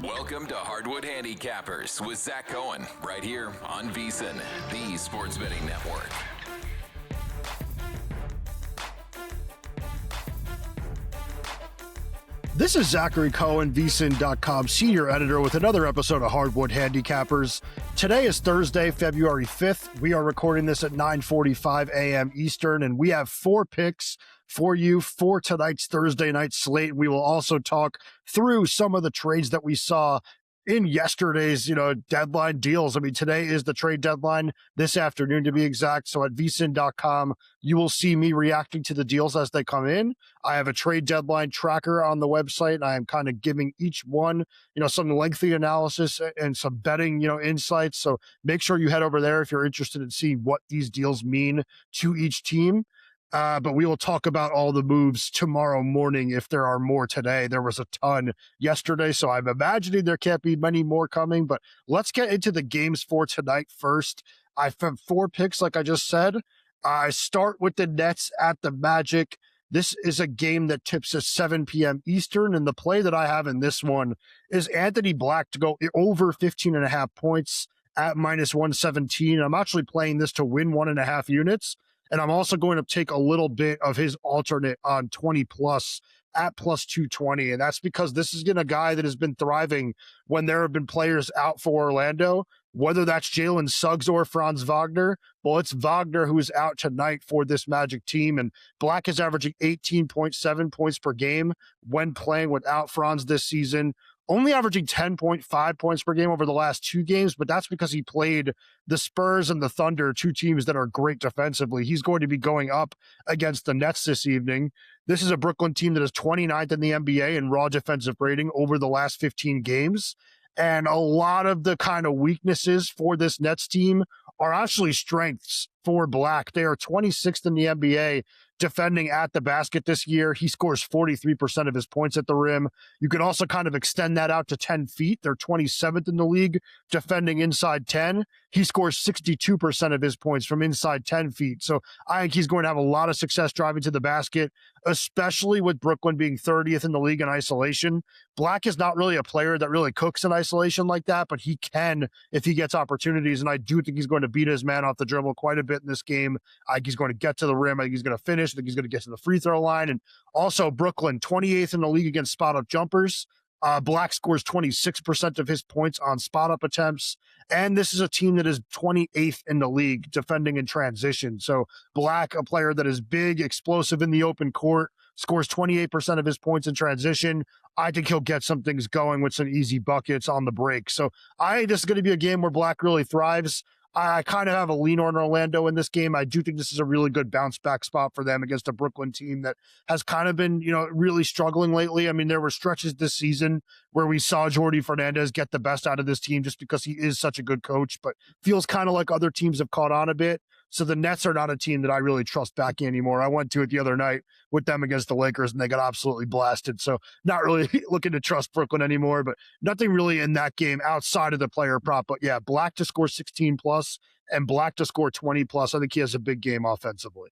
Welcome to Hardwood Handicappers with Zach Cohen, right here on VSiN, the Sports Betting Network. This is Zachary Cohen, VSiN.com senior editor with another episode of Hardwood Handicappers. Today is Thursday, February 5th. We are recording this at 9:45 a.m. Eastern, and we have 4 picks for you for tonight's Thursday night slate. We will also talk through some of the trades that we saw in yesterday's, deadline deals. I mean, today is the trade deadline, this afternoon to be exact. So at VSiN.com, you will see me reacting to the deals as they come in. I have a trade deadline tracker on the website. I am kind of giving each one, some lengthy analysis and some betting, insights. So make sure you head over there if you're interested in seeing what these deals mean to each team. But we will talk about all the moves tomorrow morning if there are more today. There was a ton yesterday, so I'm imagining there can't be many more coming. But let's get into the games for tonight first. I have 4 picks, like I just said. I start with the Nets at the Magic. This is a game that tips at 7 p.m. Eastern, and the play that I have in this one is Anthony Black to go over 15.5 points at -117. I'm actually playing this to win 1.5 units. And I'm also going to take a little bit of his alternate on 20 plus at +220. And that's because this is a guy that has been thriving when there have been players out for Orlando, whether that's Jalen Suggs or Franz Wagner. Well, it's Wagner who is out tonight for this Magic team. And Black is averaging 18.7 points per game when playing without Franz this season. Only averaging 10.5 points per game over the last 2 games, but that's because he played the Spurs and the Thunder, 2 teams that are great defensively. He's going to be going up against the Nets this evening. This is a Brooklyn team that is 29th in the NBA in raw defensive rating over the last 15 games. And a lot of the kind of weaknesses for this Nets team are actually strengths for Black. They are 26th in the NBA defending at the basket this year. He scores 43% of his points at the rim. You can also kind of extend that out to 10 feet. They're 27th in the league defending inside 10. He scores 62% of his points from inside 10 feet. So I think he's going to have a lot of success driving to the basket, especially with Brooklyn being 30th in the league in isolation. Black is not really a player that really cooks in isolation like that, but he can if he gets opportunities. And I do think he's going to beat his man off the dribble quite a bit in this game. I think he's going to get to the rim. I think he's going to finish. I think he's going to get to the free throw line. And also Brooklyn, 28th in the league against spot-up jumpers. Black scores 26% of his points on spot-up attempts. And this is a team that is 28th in the league defending in transition. So Black, a player that is big, explosive in the open court, scores 28% of his points in transition. I think he'll get some things going with some easy buckets on the break. So I think this is going to be a game where Black really thrives. I kind of have a lean on Orlando in this game. I do think this is a really good bounce back spot for them against a Brooklyn team that has kind of been, really struggling lately. I mean, there were stretches this season where we saw Jordi Fernandez get the best out of this team just because he is such a good coach, but feels kind of like other teams have caught on a bit. So the Nets are not a team that I really trust back anymore. I went to it the other night with them against the Lakers, and they got absolutely blasted. So not really looking to trust Brooklyn anymore, but nothing really in that game outside of the player prop. But yeah, Black to score 16 plus and Black to score 20 plus. I think he has a big game offensively.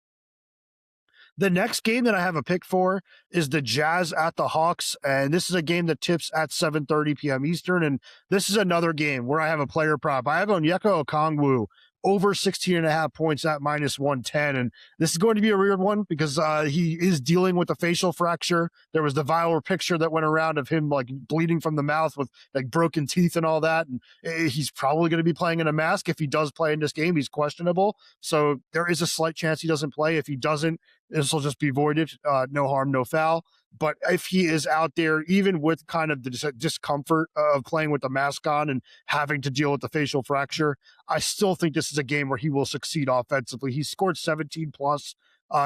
The next game that I have a pick for is the Jazz at the Hawks, and this is a game that tips at 7:30 p.m. Eastern, and this is another game where I have a player prop. I have Onyeka Okongwu over 16.5 points at -110. And this is going to be a weird one because he is dealing with a facial fracture. There was the viral picture that went around of him bleeding from the mouth with broken teeth and all that. And he's probably going to be playing in a mask. If he does play in this game, he's questionable. So there is a slight chance he doesn't play. If he doesn't, this will just be voided. No harm, no foul. But if he is out there, even with kind of the discomfort of playing with the mask on and having to deal with the facial fracture, I still think this is a game where he will succeed offensively. He scored 17 plus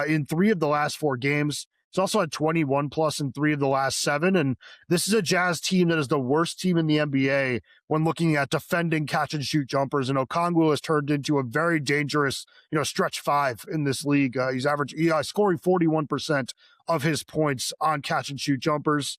in 3 of the last 4 games. He's also had 21 plus in 3 of the last 7. And this is a Jazz team that is the worst team in the NBA when looking at defending catch and shoot jumpers. And Okongwu has turned into a very dangerous, stretch 5 in this league. He's scoring 41% of his points on catch and shoot jumpers.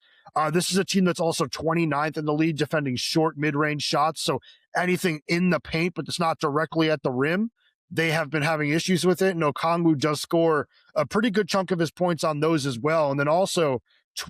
This is a team that's also 29th in the league defending short mid-range shots. So anything in the paint, but it's not directly at the rim, they have been having issues with it. And Okongwu does score a pretty good chunk of his points on those as well. And then also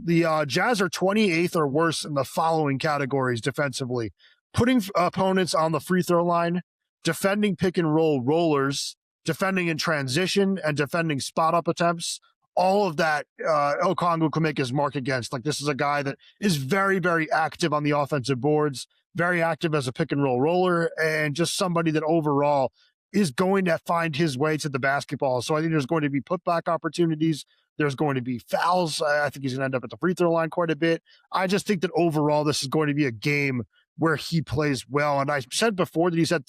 The Jazz are 28th or worse in the following categories defensively: putting opponents on the free throw line, defending pick and roll rollers, defending in transition, and defending spot up attempts. All of that, Okongwu can make his mark against. Like, this is a guy that is very, very active on the offensive boards, very active as a pick and roll roller, and just somebody that overall is going to find his way to the basketball. So I think there's going to be putback opportunities. There's going to be fouls. I think he's going to end up at the free throw line quite a bit. I just think that overall this is going to be a game where he plays well. And I said before that he's had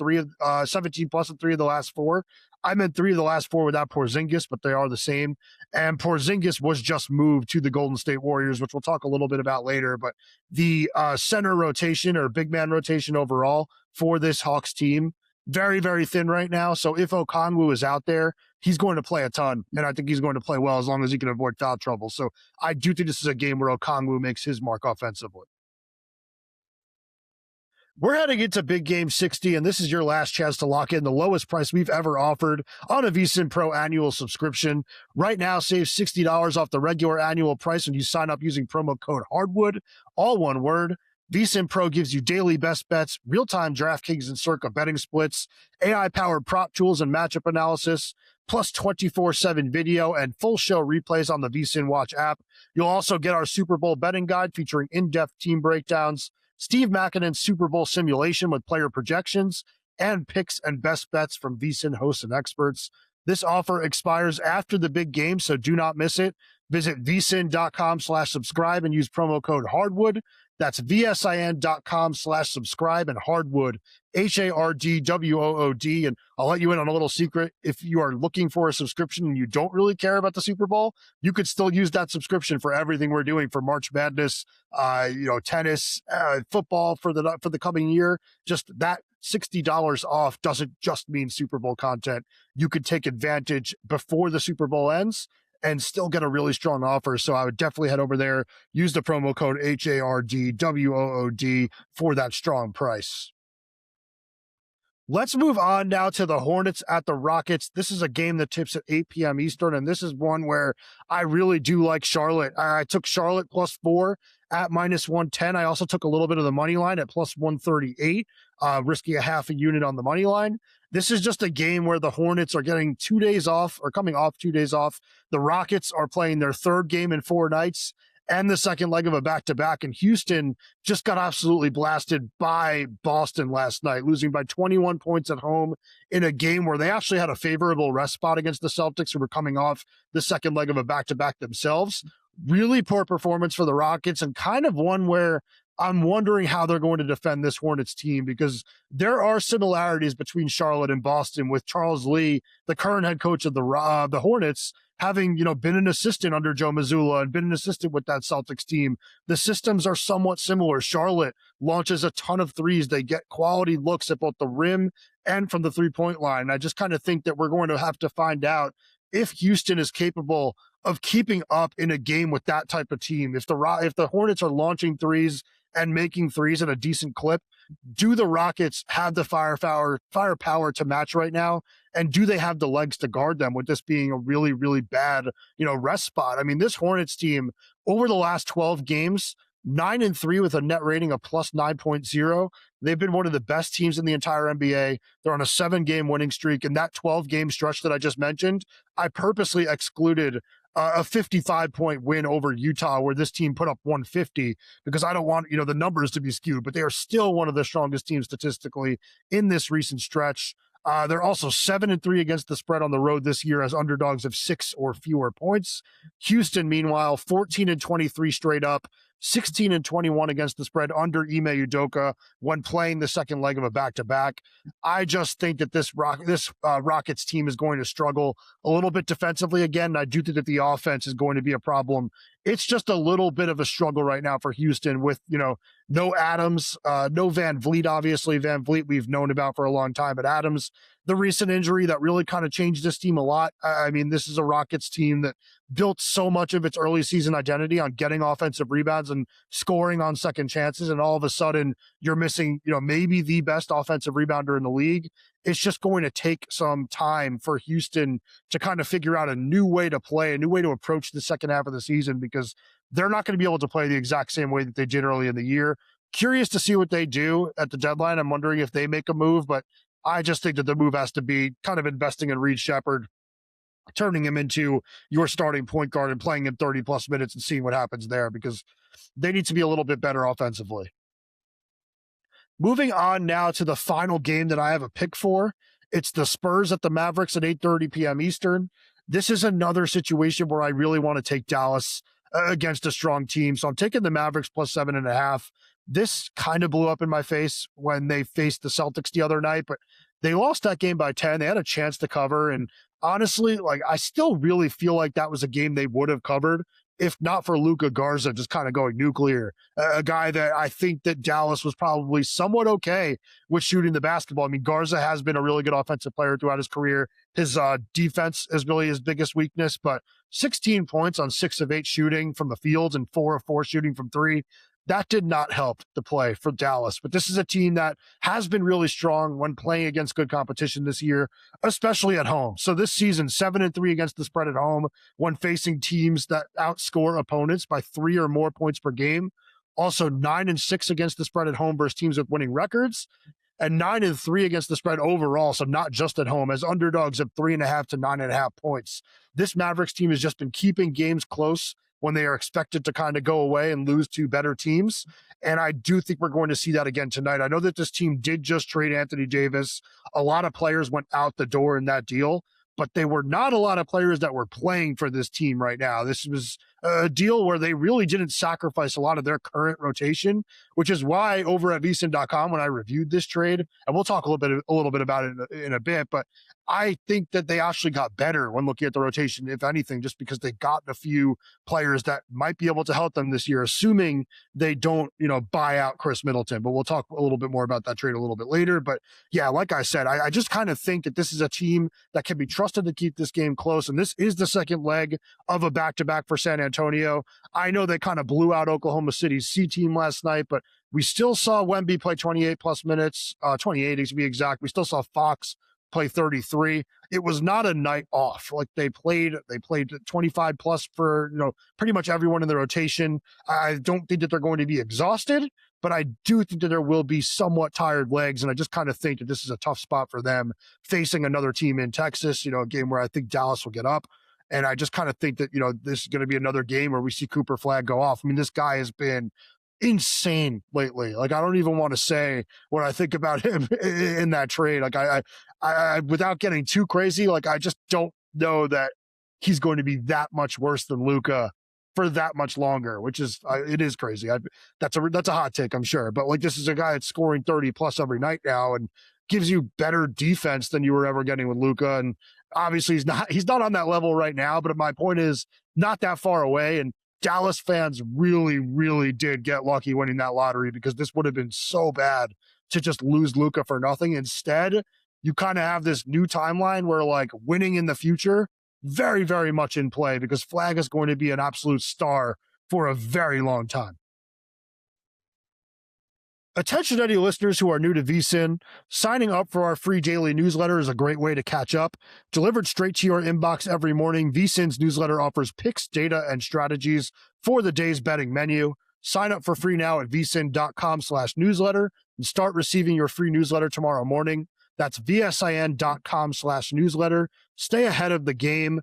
17 plus in 3 of the last 4. I meant 3 of the last 4 without Porzingis, but they are the same. And Porzingis was just moved to the Golden State Warriors, which we'll talk a little bit about later. But the center rotation or big man rotation overall for this Hawks team, very, very thin right now. So if Okongwu is out there, he's going to play a ton. And I think he's going to play well as long as he can avoid foul trouble. So I do think this is a game where Okongwu makes his mark offensively. We're heading into big game 60, and this is your last chance to lock in the lowest price we've ever offered on a VSiN Pro annual subscription. Right now, save $60 off the regular annual price when you sign up using promo code Hardwood, all one word. VSiN Pro gives you daily best bets, real-time DraftKings and Circa betting splits, AI-powered prop tools and matchup analysis, plus 24/7 video and full show replays on the VSiN Watch app. You'll also get our Super Bowl betting guide featuring in-depth team breakdowns, Steve Makinen's Super Bowl simulation with player projections, and picks and best bets from VSiN hosts and experts. This offer expires after the big game, so do not miss it. Visit vsin.com/subscribe and use promo code Hardwood. That's vsin.com/subscribe and Hardwood, HARDWOOD. And I'll let you in on a little secret. If you are looking for a subscription and you don't really care about the Super Bowl, you could still use that subscription for everything we're doing for March Madness, tennis, football for the coming year. Just that $60 off doesn't just mean Super Bowl content. You could take advantage before the Super Bowl ends and still get a really strong offer. So I would definitely head over there, use the promo code HARDWOOD for that strong price. Let's move on now to the Hornets at the Rockets. This is a game that tips at 8 p.m. Eastern, and this is one where I really do like Charlotte. I took Charlotte +4 at -110. I also took a little bit of the money line at +138, risking a half a unit on the money line. This is just a game where the Hornets are getting 2 days off or coming off 2 days off. The Rockets are playing their 3rd game in 4 nights and the second leg of a back-to-back. And Houston just got absolutely blasted by Boston last night, losing by 21 points at home in a game where they actually had a favorable rest spot against the Celtics, who were coming off the second leg of a back-to-back themselves. Really poor performance for the Rockets, and kind of one where I'm wondering how they're going to defend this Hornets team, because there are similarities between Charlotte and Boston, with Charles Lee, the current head coach of the Hornets, having, been an assistant under Joe Mazzulla and been an assistant with that Celtics team. The systems are somewhat similar. Charlotte launches a ton of threes. They get quality looks at both the rim and from the three-point line. I just kind of think that we're going to have to find out if Houston is capable of keeping up in a game with that type of team. If the Hornets are launching threes and making threes at a decent clip, do the Rockets have the firepower to match right now? And do they have the legs to guard them, with this being a really, really bad, rest spot? I mean, this Hornets team over the last 12 games, 9-3 with a net rating of +9.0. They've been one of the best teams in the entire NBA. They're on a 7-game winning streak. And that 12-game stretch that I just mentioned, I purposely excluded a 55-point win over Utah, where this team put up 150, because I don't want, the numbers to be skewed, but they are still one of the strongest teams statistically in this recent stretch. They're also 7-3 against the spread on the road this year as underdogs of 6 or fewer points. Houston, meanwhile, 14-23 straight up, 16-21 against the spread under Ime Udoka when playing the second leg of a back-to-back. I just think that this Rockets team is going to struggle a little bit defensively again. I do think that the offense is going to be a problem. It's just a little bit of a struggle right now for Houston with, no Adams, no Van Vliet, obviously. Van Vliet we've known about for a long time, but Adams, the recent injury that really kind of changed this team a lot. I mean, this is a Rockets team that built so much of its early season identity on getting offensive rebounds and scoring on second chances, and all of a sudden you're missing, maybe the best offensive rebounder in the league. It's just going to take some time for Houston to kind of figure out a new way to play, a new way to approach the second half of the season, because they're not going to be able to play the exact same way that they did early in the year. Curious to see what they do at the deadline. I'm wondering if they make a move, but I just think that the move has to be kind of investing in Reed Shepherd, turning him into your starting point guard and playing him 30 plus minutes and seeing what happens there, because they need to be a little bit better offensively. Moving on now to the final game that I have a pick for. It's the Spurs at the Mavericks at 8:30 p.m. Eastern. This is another situation where I really want to take Dallas against a strong team. So I'm taking the Mavericks plus 7.5. This kind of blew up in my face when they faced the Celtics the other night, but they lost that game by 10. They had a chance to cover. And honestly, like, I still really feel like that was a game they would have covered if not for Luka Garza just kind of going nuclear, a guy that I think that Dallas was probably somewhat okay with shooting the basketball. I mean, Garza has been a really good offensive player throughout his career. His defense is really his biggest weakness, but 16 points on 6 of 8 shooting from the field and 4 of 4 shooting from 3. That did not help the play for Dallas, but this is a team that has been really strong when playing against good competition this year, especially at home. So this season, 7-3 against the spread at home when facing teams that outscore opponents by 3 or more points per game. Also 9-6 against the spread at home versus teams with winning records, and 9-3 against the spread overall. So not just at home, as underdogs of 3.5 to 9.5 points. This Mavericks team has just been keeping games close when they are expected to kind of go away and lose to better teams. And I do think we're going to see that again tonight. I know that this team did just trade Anthony Davis. A lot of players went out the door in that deal, but they were not a lot of players that were playing for this team right now. This was a deal where they really didn't sacrifice a lot of their current rotation, which is why over at VSiN.com, when I reviewed this trade, and we'll talk a little bit about it in a bit, but I think that they actually got better when looking at the rotation, if anything, just because they got a few players that might be able to help them this year, assuming they don't, buy out Chris Middleton. But we'll talk a little bit more about that trade a little bit later. But yeah, like I said, I just kind of think that this is a team that can be trusted to keep this game close. And this is the second leg of a back-to-back for San Antonio. I know they kind of blew out Oklahoma City's C team last night, but we still saw Wemby play 28 plus minutes, 28 to be exact. We still saw Fox play 33. It was not a night off. Like they played 25 plus for, pretty much everyone in the rotation. I don't think that they're going to be exhausted, but I do think that there will be somewhat tired legs. And I just kind of think that this is a tough spot for them facing another team in Texas, a game where I think Dallas will get up. And I just kind of think that, this is going to be another game where we see Cooper Flag go off. I mean, this guy has been insane lately. Like, I don't even want to say what I think about him in that trade. Like, I without getting too crazy, like, I just don't know that he's going to be that much worse than Luka for that much longer, which is, it is crazy. That's a hot take, I'm sure. But like, this is a guy that's scoring 30 plus every night now and gives you better defense than you were ever getting with Luka. And obviously he's not on that level right now, but my point is not that far away. And Dallas fans really, really did get lucky winning that lottery, because this would have been so bad to just lose Luka for nothing. Instead, you kind of have this new timeline where, like, winning in the future, very, very much in play, because Flag is going to be an absolute star for a very long time. Attention to any listeners who are new to VSiN, signing up for our free daily newsletter is a great way to catch up. Delivered straight to your inbox every morning, VSiN's newsletter offers picks, data, and strategies for the day's betting menu. Sign up for free now at vsin.com/newsletter and start receiving your free newsletter tomorrow morning. That's vsin.com/newsletter. Stay ahead of the game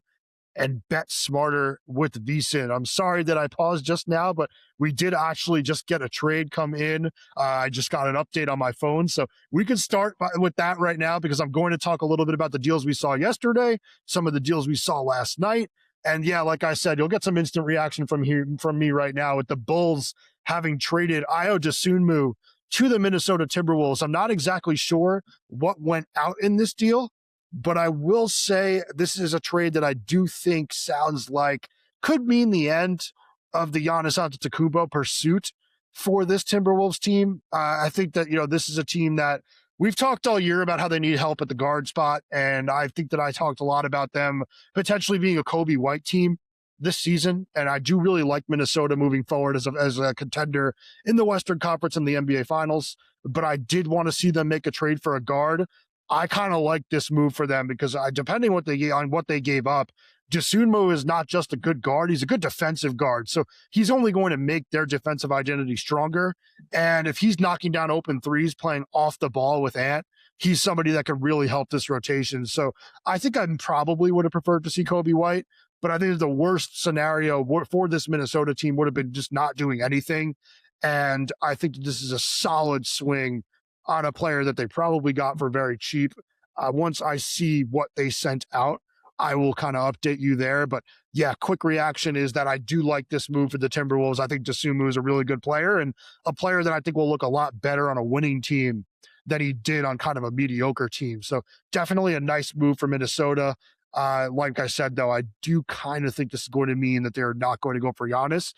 and bet smarter with VSiN. I'm sorry that I paused just now, but we did actually just get a trade come in. I just got an update on my phone. So we can start with that right now, because I'm going to talk a little bit about the deals we saw yesterday, some of the deals we saw last night. And yeah, like I said, you'll get some instant reaction from me right now with the Bulls having traded Ayo Dosunmu to the Minnesota Timberwolves. I'm not exactly sure what went out in this deal, but I will say this is a trade that I do think sounds like could mean the end of the Giannis Antetokounmpo pursuit for this Timberwolves team. I think that, this is a team that we've talked all year about how they need help at the guard spot. And I think that I talked a lot about them potentially being a Coby White team this season. And I do really like Minnesota moving forward as a contender in the Western Conference and the NBA Finals. But I did want to see them make a trade for a guard. I kind of like this move for them, because depending on what they gave up, Dosunmu is not just a good guard, he's a good defensive guard. So he's only going to make their defensive identity stronger. And if he's knocking down open threes, playing off the ball with Ant, he's somebody that could really help this rotation. So I think I probably would have preferred to see Coby White, but I think the worst scenario for this Minnesota team would have been just not doing anything. And I think this is a solid swing on a player that they probably got for very cheap. Once I see what they sent out, I will kind of update you there. But yeah, quick reaction is that I do like this move for the Timberwolves. I think Dosunmu is a really good player and a player that I think will look a lot better on a winning team than he did on kind of a mediocre team. So definitely a nice move for Minnesota. Like I said, though, I do kind of think this is going to mean that they're not going to go for Giannis.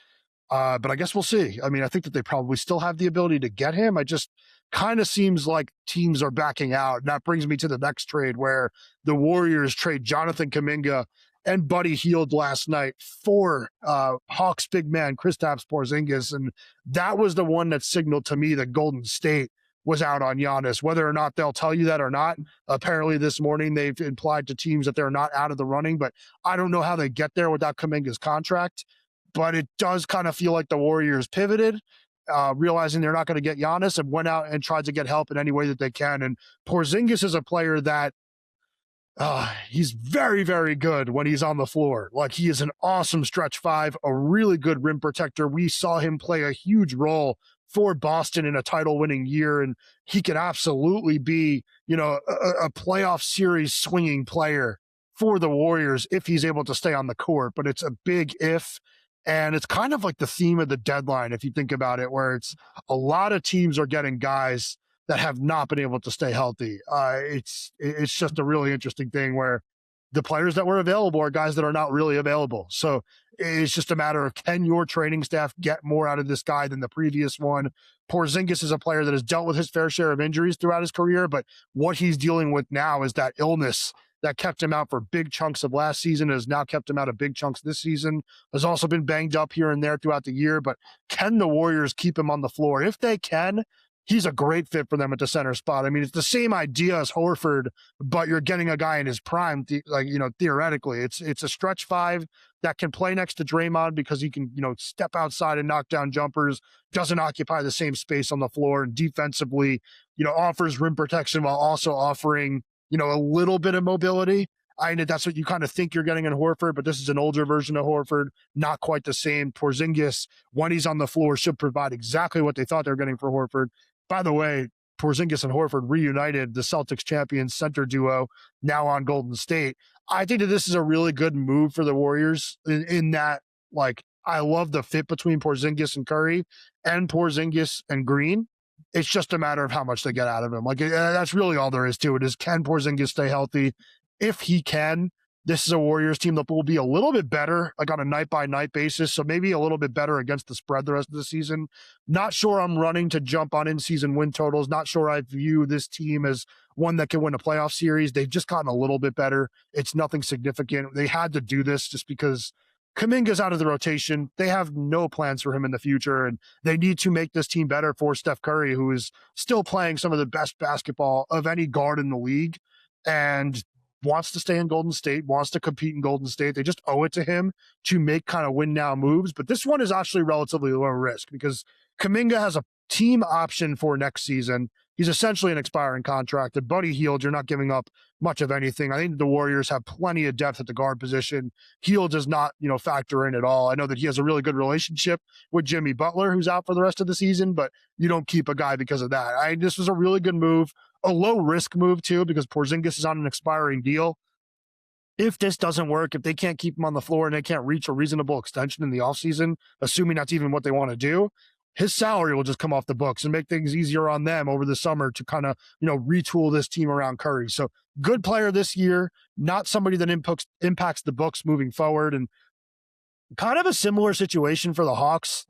But I guess we'll see. I mean, I think that they probably still have the ability to get him. I just kind of seems like teams are backing out. And that brings me to the next trade where the Warriors trade Jonathan Kuminga and Buddy Hield last night for Hawks big man Kristaps Porzingis. And that was the one that signaled to me that Golden State was out on Giannis. Whether or not they'll tell you that or not, apparently this morning they've implied to teams that they're not out of the running, but I don't know how they get there without Kuminga's contract. But it does kind of feel like the Warriors pivoted, realizing they're not going to get Giannis, and went out and tried to get help in any way that they can. And Porzingis is a player that he's very, very good when he's on the floor. Like, he is an awesome stretch five, a really good rim protector. We saw him play a huge role for Boston in a title-winning year, and he can absolutely be, a playoff series swinging player for the Warriors if he's able to stay on the court. But it's a big if. And it's kind of like the theme of the deadline, if you think about it, where it's a lot of teams are getting guys that have not been able to stay healthy. It's just a really interesting thing where the players that were available are guys that are not really available. So it's just a matter of, can your training staff get more out of this guy than the previous one? Porzingis is a player that has dealt with his fair share of injuries throughout his career, but what he's dealing with now is that illness that kept him out for big chunks of last season, has now kept him out of big chunks this season, has also been banged up here and there throughout the year. But can the Warriors keep him on the floor? If they can, he's a great fit for them at the center spot. I mean, it's the same idea as Horford, but you're getting a guy in his prime, theoretically. It's a stretch five that can play next to Draymond because he can, step outside and knock down jumpers, doesn't occupy the same space on the floor, and defensively, offers rim protection while also offering a little bit of mobility. I know that's what you kind of think you're getting in Horford, but this is an older version of Horford, not quite the same. Porzingis, when he's on the floor, should provide exactly what they thought they were getting for Horford. By the way, Porzingis and Horford reunited, the Celtics champions center duo, now on Golden State. I think that this is a really good move for the Warriors in that, I love the fit between Porzingis and Curry and Porzingis and Green. It's just a matter of how much they get out of him. That's really all there is to it, is can Porzingis stay healthy? If he can, this is a Warriors team that will be a little bit better, on a night-by-night basis, so maybe a little bit better against the spread the rest of the season. Not sure I'm running to jump on in-season win totals. Not sure I view this team as one that can win a playoff series. They've just gotten a little bit better. It's nothing significant. They had to do this just because Kuminga's out of the rotation. They have no plans for him in the future, and they need to make this team better for Steph Curry, who is still playing some of the best basketball of any guard in the league and wants to stay in Golden State, wants to compete in Golden State. They just owe it to him to make kind of win now moves. But this one is actually relatively low risk because Kuminga has a team option for next season. He's essentially an expiring contract. And Buddy Hield, you're not giving up much of anything. I think the Warriors have plenty of depth at the guard position. Hield does not, factor in at all. I know that he has a really good relationship with Jimmy Butler, who's out for the rest of the season, but you don't keep a guy because of that. This was a really good move, a low risk move too, because Porzingis is on an expiring deal. If this doesn't work, if they can't keep him on the floor and they can't reach a reasonable extension in the offseason, assuming that's even what they want to do, his salary will just come off the books and make things easier on them over the summer to kind of, retool this team around Curry. So good player this year, not somebody that impacts the books moving forward. And kind of a similar situation for the Hawks.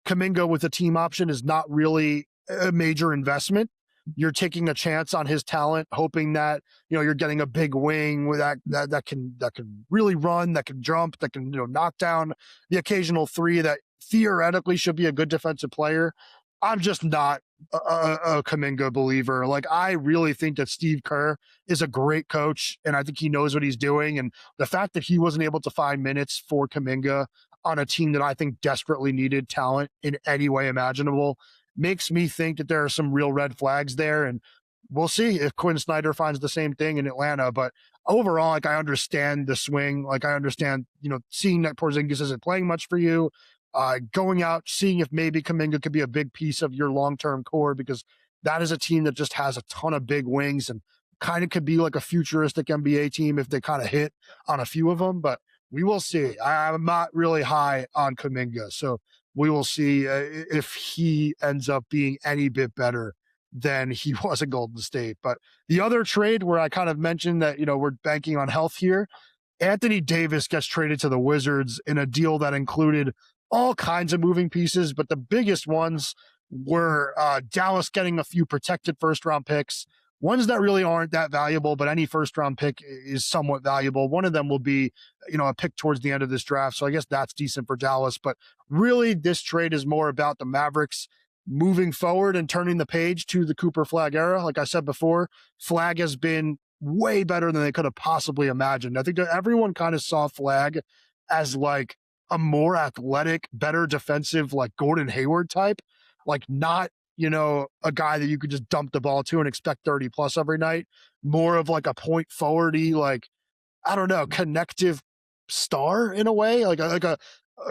Kuminga with a team option is not really a major investment. You're taking a chance on his talent, hoping that, you're getting a big wing with that can really run, that can jump, that can, knock down the occasional three, that theoretically should be a good defensive player. I'm just not a Kuminga believer. Like, I really think that Steve Kerr is a great coach, and I think he knows what he's doing. And the fact that he wasn't able to find minutes for Kuminga on a team that I think desperately needed talent in any way imaginable makes me think that there are some real red flags there. And we'll see if Quinn Snyder finds the same thing in Atlanta. But overall, like, I understand the swing. Like, I understand, seeing that Porzingis isn't playing much for you, going out, seeing if maybe Kuminga could be a big piece of your long-term core, because that is a team that just has a ton of big wings and kind of could be like a futuristic NBA team if they kind of hit on a few of them. But we will see. I'm not really high on Kuminga, so we will see if he ends up being any bit better than he was at Golden State. But the other trade where I kind of mentioned that, we're banking on health here, Anthony Davis gets traded to the Wizards in a deal that included all kinds of moving pieces, but the biggest ones were Dallas getting a few protected first-round picks, ones that really aren't that valuable, but any first-round pick is somewhat valuable. One of them will be, a pick towards the end of this draft, so I guess that's decent for Dallas. But really, this trade is more about the Mavericks moving forward and turning the page to the Cooper Flag era. Like I said before, Flag has been way better than they could have possibly imagined. I think that everyone kind of saw Flag as like a more athletic, better defensive, like Gordon Hayward type, like not, a guy that you could just dump the ball to and expect 30 plus every night, more of like a point forwardy, like, I don't know, connective star in a way, like a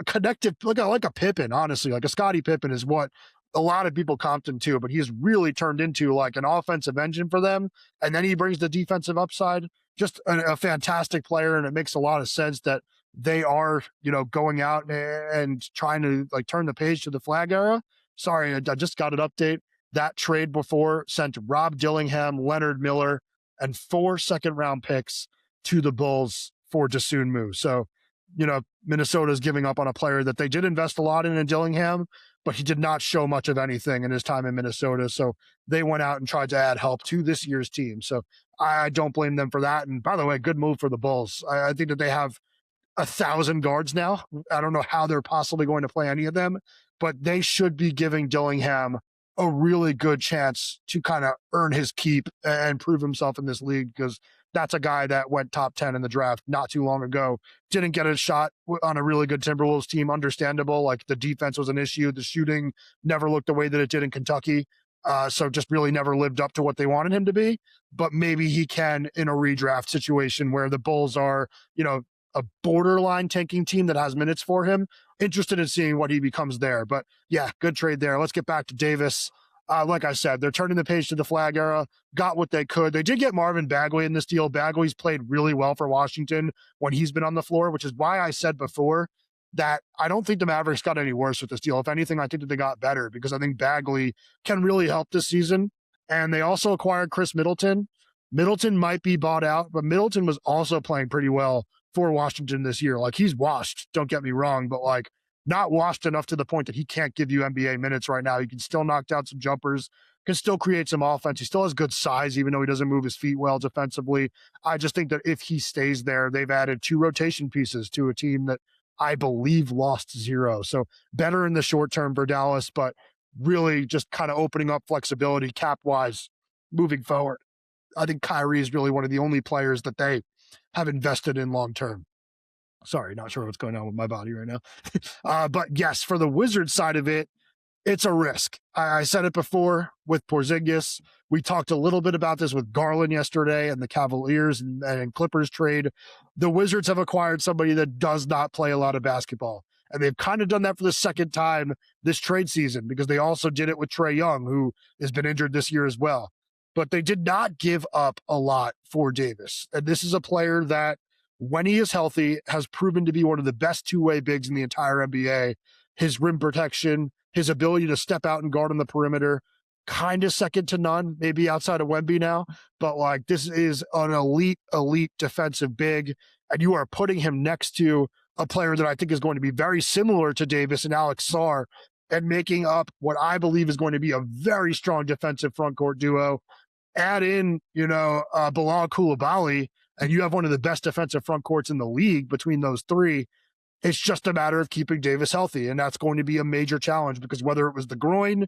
connective, like a Pippen, honestly, like a Scottie Pippen is what a lot of people comped him to, but he's really turned into like an offensive engine for them. And then he brings the defensive upside, just a fantastic player. And it makes a lot of sense that they are, going out and trying to like turn the page to the Flag era. Sorry, I just got an update. That trade before sent Rob Dillingham, Leonard Miller, and 4 second-round picks to the Bulls for Dosunmu. So, Minnesota's giving up on a player that they did invest a lot in Dillingham, but he did not show much of anything in his time in Minnesota. So they went out and tried to add help to this year's team. So I don't blame them for that. And by the way, good move for the Bulls. I think that they have 1,000 guards now. I don't know how they're possibly going to play any of them, but they should be giving Dillingham a really good chance to kind of earn his keep and prove himself in this league, because that's a guy that went top 10 in the draft not too long ago. Didn't get a shot on a really good Timberwolves team. Understandable. Like, the defense was an issue. The shooting never looked the way that it did in Kentucky. So just really never lived up to what they wanted him to be. But maybe he can in a redraft situation where the Bulls are, a borderline tanking team that has minutes for him. Interested in seeing what he becomes there. But yeah, good trade there. Let's get back to Davis. Like I said, they're turning the page to the Flag era, got what they could. They did get Marvin Bagley in this deal. Bagley's played really well for Washington when he's been on the floor, which is why I said before that I don't think the Mavericks got any worse with this deal. If anything, I think that they got better, because I think Bagley can really help this season. And they also acquired Chris Middleton. Middleton might be bought out, but Middleton was also playing pretty well for Washington this year. Like, he's washed, don't get me wrong, but like not washed enough to the point that he can't give you NBA minutes right now. He can still knock down some jumpers, can still create some offense. He still has good size, even though he doesn't move his feet well defensively. I just think that if he stays there, they've added 2 rotation pieces to a team that I believe lost 0. So better in the short term for Dallas, but really just kind of opening up flexibility cap-wise moving forward. I think Kyrie is really one of the only players that they have invested in long term. Sorry, not sure what's going on with my body right now. But yes, for the Wizards side of it, it's a risk. I said it before with Porzingis. We talked a little bit about this with Garland yesterday and the Cavaliers and Clippers trade. The Wizards have acquired somebody that does not play a lot of basketball. And they've kind of done that for the second time this trade season, because they also did it with Trae Young, who has been injured this year as well. But they did not give up a lot for Davis. And this is a player that, when he is healthy, has proven to be one of the best two-way bigs in the entire NBA. His rim protection, his ability to step out and guard on the perimeter, kind of second to none, maybe outside of Wemby now. But like, this is an elite defensive big. And you are putting him next to a player that I think is going to be very similar to Davis and Alex Sarr, and making up what I believe is going to be a very strong defensive front court duo. Add in, Bilal Coulibaly, and you have one of the best defensive front courts in the league between those three. It's just a matter of keeping Davis healthy, and that's going to be a major challenge, because whether it was the groin,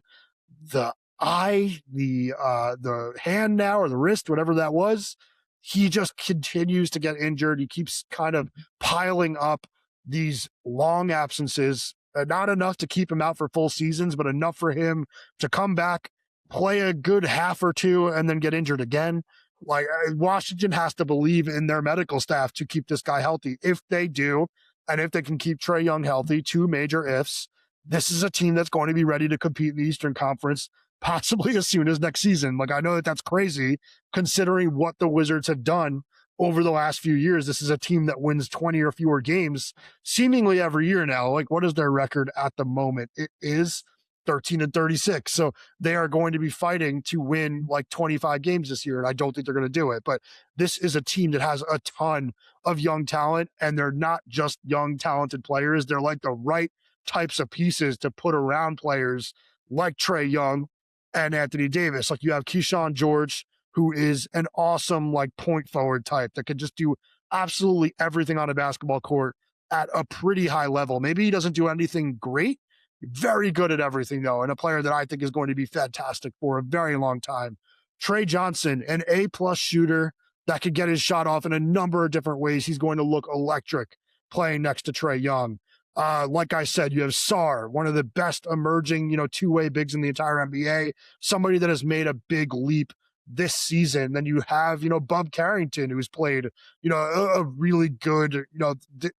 the eye, the hand now, or the wrist, whatever that was. He just continues to get injured. He keeps kind of piling up these long absences, not enough to keep him out for full seasons, but enough for him to come back, play a good half or two, and then get injured again. Like, Washington has to believe in their medical staff to keep this guy healthy. If they do, and if they can keep Trae Young healthy, two major ifs, this is a team that's going to be ready to compete in the Eastern Conference, possibly as soon as next season. Like, I know that that's crazy considering what the Wizards have done over the last few years. This is a team that wins 20 or fewer games seemingly every year now. Like, what is their record at the moment? It is 13-36. So they are going to be fighting to win like 25 games this year. And I don't think they're going to do it, but this is a team that has a ton of young talent, and they're not just young, talented players. They're like the right types of pieces to put around players like Trae Young and Anthony Davis. Like, you have Keyshawn George, who is an awesome like point forward type that could just do absolutely everything on a basketball court at a pretty high level. Maybe he doesn't do anything great, very good at everything though, and a player that I think is going to be fantastic for a very long time. Trey Johnson, an A+ shooter that could get his shot off in a number of different ways. He's going to look electric playing next to Trae Young. Like I said, you have Sarr, one of the best emerging, two-way bigs in the entire NBA, somebody that has made a big leap this season. Then you have, Bub Carrington, who's played, a really good,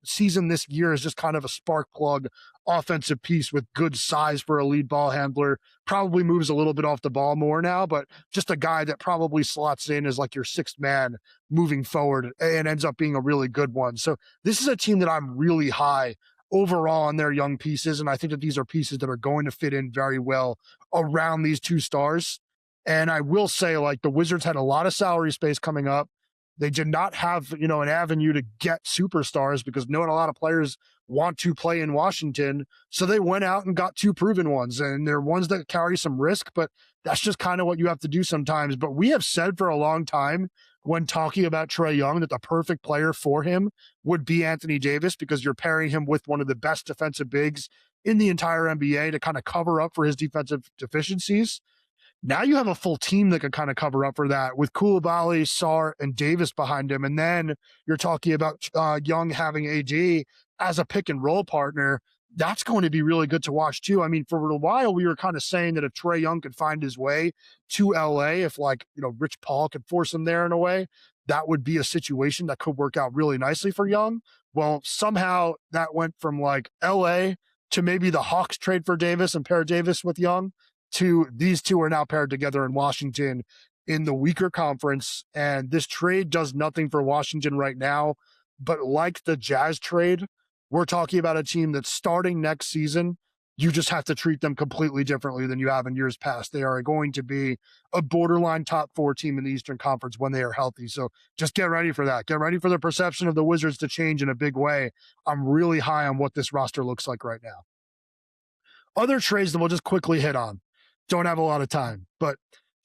season this year, is just kind of a spark plug offensive piece with good size for a lead ball handler. Probably moves a little bit off the ball more now, but just a guy that probably slots in as like your sixth man moving forward and ends up being a really good one. So this is a team that I'm really high overall on their young pieces. And I think that these are pieces that are going to fit in very well around these two stars. And I will say, like, the Wizards had a lot of salary space coming up. They did not have, an avenue to get superstars because not a lot of players want to play in Washington. So they went out and got two proven ones, and they're ones that carry some risk, but that's just kind of what you have to do sometimes. But we have said for a long time when talking about Trae Young that the perfect player for him would be Anthony Davis, because you're pairing him with one of the best defensive bigs in the entire NBA to kind of cover up for his defensive deficiencies. Now you have a full team that can kind of cover up for that with Coulibaly, Sarr, and Davis behind him. And then you're talking about Young having AD as a pick and roll partner. That's going to be really good to watch too. I mean, for a while we were kind of saying that if Trae Young could find his way to LA, if Rich Paul could force him there in a way, that would be a situation that could work out really nicely for Young. Well, somehow that went from like LA to maybe the Hawks trade for Davis and pair Davis with Young, to these two are now paired together in Washington in the weaker conference. And this trade does nothing for Washington right now. But like the Jazz trade, we're talking about a team that's starting next season. You just have to treat them completely differently than you have in years past. They are going to be a borderline top 4 team in the Eastern Conference when they are healthy. So just get ready for that. Get ready for the perception of the Wizards to change in a big way. I'm really high on what this roster looks like right now. Other trades that we'll just quickly hit on. Don't have a lot of time, but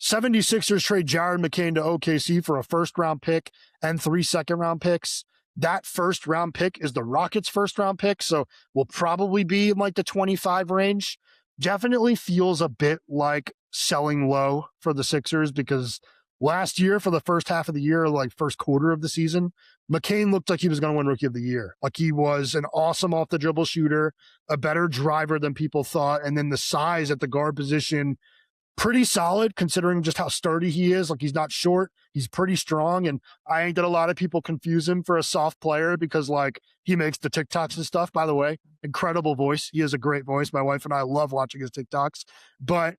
76ers trade Jared McCain to OKC for a first-round pick and 3 second-round picks. That first-round pick is the Rockets' first-round pick, so will probably be in like the 25 range. Definitely feels a bit like selling low for the Sixers, because last year, for the first half of the year, like first quarter of the season, McCain looked like he was going to win Rookie of the Year. Like, he was an awesome off-the-dribble shooter, a better driver than people thought, and then the size at the guard position, pretty solid considering just how sturdy he is. Like, he's not short, he's pretty strong, and I think that a lot of people confuse him for a soft player because, like, he makes the TikToks and stuff. By the way, incredible voice. He has a great voice. My wife and I love watching his TikToks, but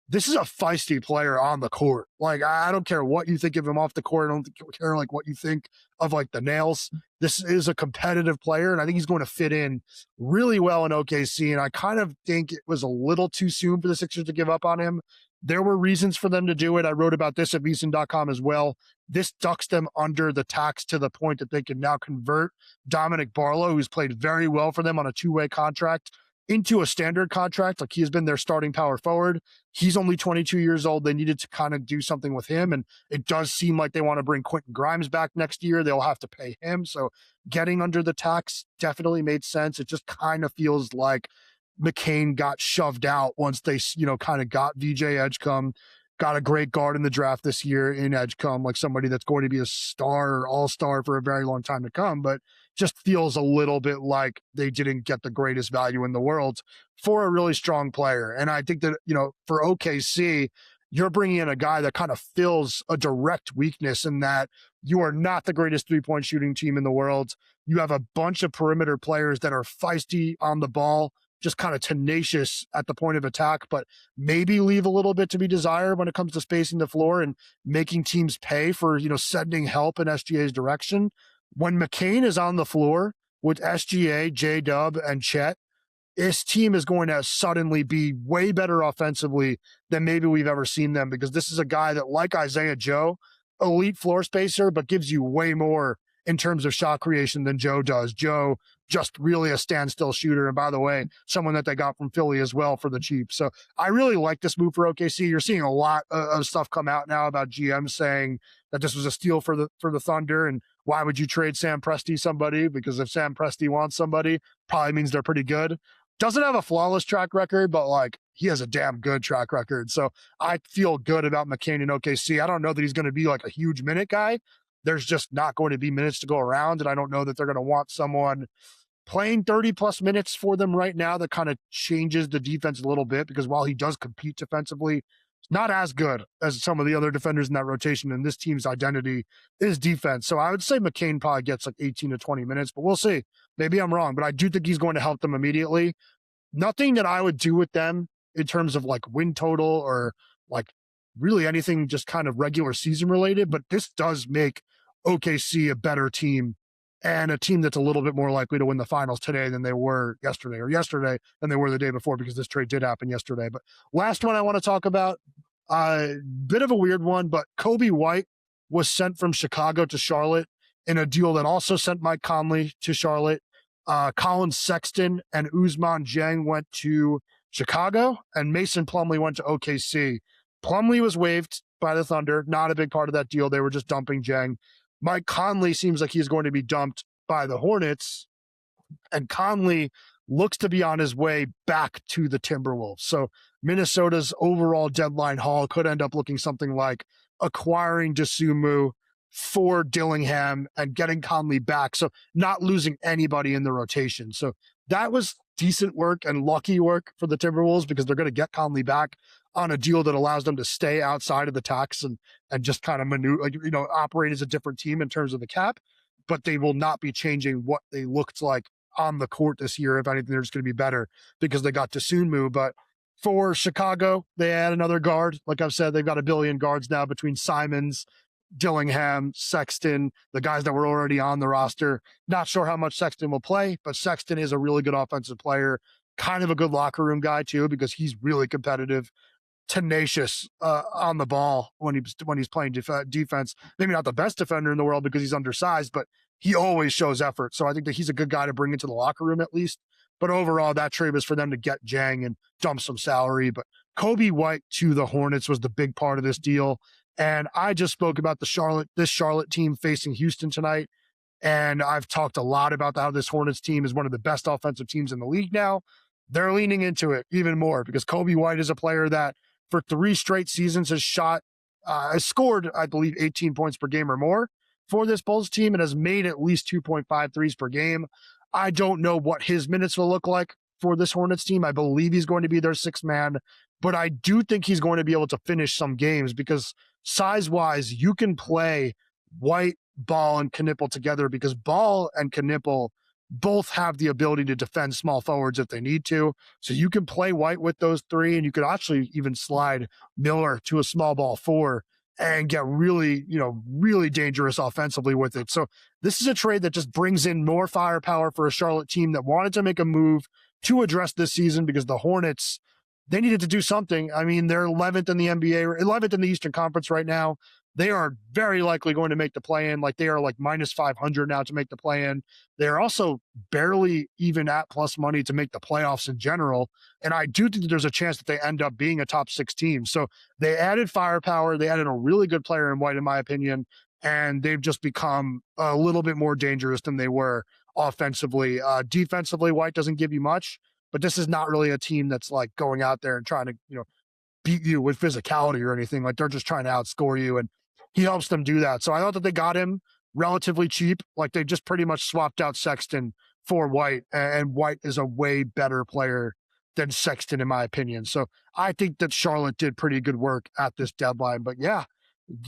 this is a feisty player on the court. Like, I don't care what you think of him off the court. I don't care like what you think of like the nails. This is a competitive player, and I think he's going to fit in really well in OKC. And I kind of think it was a little too soon for the Sixers to give up on him. There were reasons for them to do it. I wrote about this at VSiN.com as well. This ducks them under the tax to the point that they can now convert Dominic Barlow, who's played very well for them on a 2-way contract, into a standard contract. Like, he has been their starting power forward. He's only 22 years old. They needed to kind of do something with him. And it does seem like they want to bring Quentin Grimes back next year. They'll have to pay him. So getting under the tax definitely made sense. It just kind of feels like McCain got shoved out once they, kind of got VJ Edgecombe, got a great guard in the draft this year in Edgecombe, like somebody that's going to be a star or all-star for a very long time to come, but just feels a little bit like they didn't get the greatest value in the world for a really strong player. And I think that, for OKC, you're bringing in a guy that kind of fills a direct weakness in that you are not the greatest three-point shooting team in the world. You have a bunch of perimeter players that are feisty on the ball, just kind of tenacious at the point of attack, but maybe leave a little bit to be desired when it comes to spacing the floor and making teams pay for, sending help in SGA's direction. When McCain is on the floor with SGA, J-Dub, and Chet, this team is going to suddenly be way better offensively than maybe we've ever seen them, because this is a guy that, like Isaiah Joe, elite floor spacer, but gives you way more in terms of shot creation than Joe does. Joe just really a standstill shooter. And by the way, someone that they got from Philly as well for the cheap. So I really like this move for OKC. You're seeing a lot of stuff come out now about GM saying that this was a steal for the Thunder. And why would you trade Sam Presti somebody? Because if Sam Presti wants somebody, probably means they're pretty good. Doesn't have a flawless track record, but he has a damn good track record. So I feel good about McCain in OKC. I don't know that he's going to be like a huge minute guy. There's just not going to be minutes to go around. And I don't know that they're going to want someone playing 30 plus minutes for them right now. That kind of changes the defense a little bit, because while he does compete defensively, it's not as good as some of the other defenders in that rotation. And this team's identity is defense. So I would say McCain probably gets 18 to 20 minutes, but we'll see. Maybe I'm wrong, but I do think he's going to help them immediately. Nothing that I would do with them in terms of win total or really anything just kind of regular season related, but this does make OKC a better team, and a team that's a little bit more likely to win the finals today than they were yesterday, or yesterday than they were the day before, because this trade did happen yesterday. But last one I want to talk about, bit of a weird one, but Coby White was sent from Chicago to Charlotte in a deal that also sent Mike Conley to Charlotte. Collin, Sexton, and Ousmane Dieng went to Chicago, and Mason Plumlee went to OKC. Plumlee was waived by the Thunder, not a big part of that deal. They were just dumping Dieng. Mike Conley seems like he's going to be dumped by the Hornets, and Conley looks to be on his way back to the Timberwolves. So Minnesota's overall deadline haul could end up looking something like acquiring Dosunmu for Dillingham and getting Conley back. So not losing anybody in the rotation. So that was decent work and lucky work for the Timberwolves, because they're going to get Conley back on a deal that allows them to stay outside of the tax and just kind of maneuver, operate as a different team in terms of the cap, but they will not be changing what they looked like on the court this year. If anything, they're just going to be better because they got Dosunmu. But for Chicago, they add another guard. Like I've said, they've got a billion guards now between Simons, Dillingham, Sexton, the guys that were already on the roster. Not sure how much Sexton will play, but Sexton is a really good offensive player, kind of a good locker room guy too, because he's really competitive, tenacious on the ball when he's playing defense. Maybe not the best defender in the world because he's undersized, but he always shows effort. So I think that he's a good guy to bring into the locker room at least. But overall, that trade was for them to get Dieng and dump some salary. But Coby White to the Hornets was the big part of this deal. And I just spoke about this Charlotte team facing Houston tonight. And I've talked a lot about how this Hornets team is one of the best offensive teams in the league now. They're leaning into it even more, because Coby White is a player that for 3 straight seasons has scored, I believe, 18 points per game or more for this Bulls team, and has made at least 2.5 threes per game. I don't know what his minutes will look like for this Hornets team. I believe he's going to be their sixth man, but I do think he's going to be able to finish some games, because size-wise, you can play White, Ball, and Knipple together, because Ball and Knipple both have the ability to defend small forwards if they need to. So you can play White with those 3, and you could actually even slide Miller to a small ball 4 and get really, really dangerous offensively with it. So this is a trade that just brings in more firepower for a Charlotte team that wanted to make a move to address this season, because the Hornets, they needed to do something. I mean, they're 11th in the NBA, 11th in the Eastern Conference right now. They are very likely going to make the play-in. They are minus 500 now to make the play-in. They're also barely even at plus money to make the playoffs in general. And I do think that there's a chance that they end up being a top 6 team. So they added firepower. They added a really good player in White, in my opinion. And they've just become a little bit more dangerous than they were offensively. Defensively, White doesn't give you much, but this is not really a team that's like going out there and trying to, beat you with physicality or anything. Like they're just trying to outscore you, and he helps them do that. So I thought that they got him relatively cheap. Like they just pretty much swapped out Sexton for White, and White is a way better player than Sexton in my opinion. So I think that Charlotte did pretty good work at this deadline. But yeah,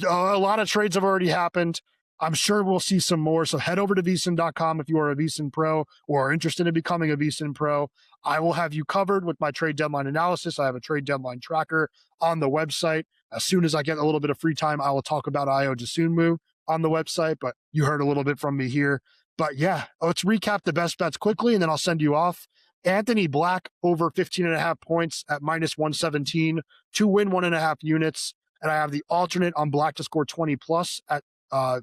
a lot of trades have already happened. I'm sure we'll see some more. So head over to VSiN.com if you are a VSiN Pro or are interested in becoming a VSiN Pro. I will have you covered with my trade deadline analysis. I have a trade deadline tracker on the website. As soon as I get a little bit of free time, I will talk about Ayo Dosunmu on the website, but you heard a little bit from me here. But yeah, let's recap the best bets quickly, and then I'll send you off. Anthony Black over 15.5 points at -117 to win 1.5 units. And I have the alternate on Black to score 20 plus at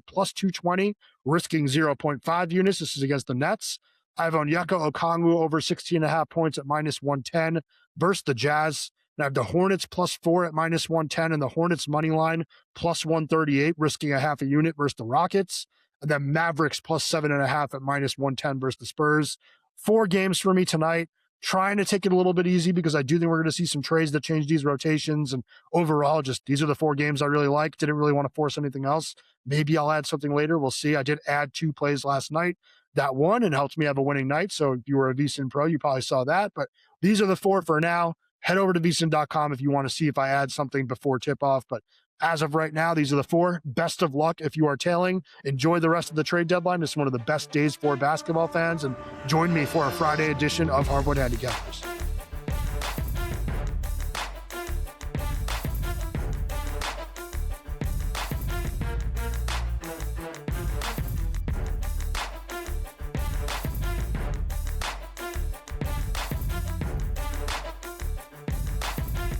plus 220, risking 0.5 units. This is against the Nets. I have Onyeka Okongwu over 16.5 points at -110 versus the Jazz. And I have the Hornets +4 at -110 and the Hornets money line +138, risking a half a unit versus the Rockets. And then Mavericks +7.5 at -110 versus the Spurs. 4 games for me tonight. Trying to take it a little bit easy because I do think we're going to see some trades that change these rotations. And overall, just these are the 4 games I really like. Didn't really want to force anything else. Maybe I'll add something later. We'll see. I did add 2 plays last night. That won and helped me have a winning night. So if you were a VSiN Pro, you probably saw that. But these are the 4 for now. Head over to VSiN.com if you want to see if I add something before tip-off. But as of right now, these are the 4. Best of luck if you are tailing. Enjoy the rest of the trade deadline. It's one of the best days for basketball fans. And join me for a Friday edition of Hardwood Handicappers.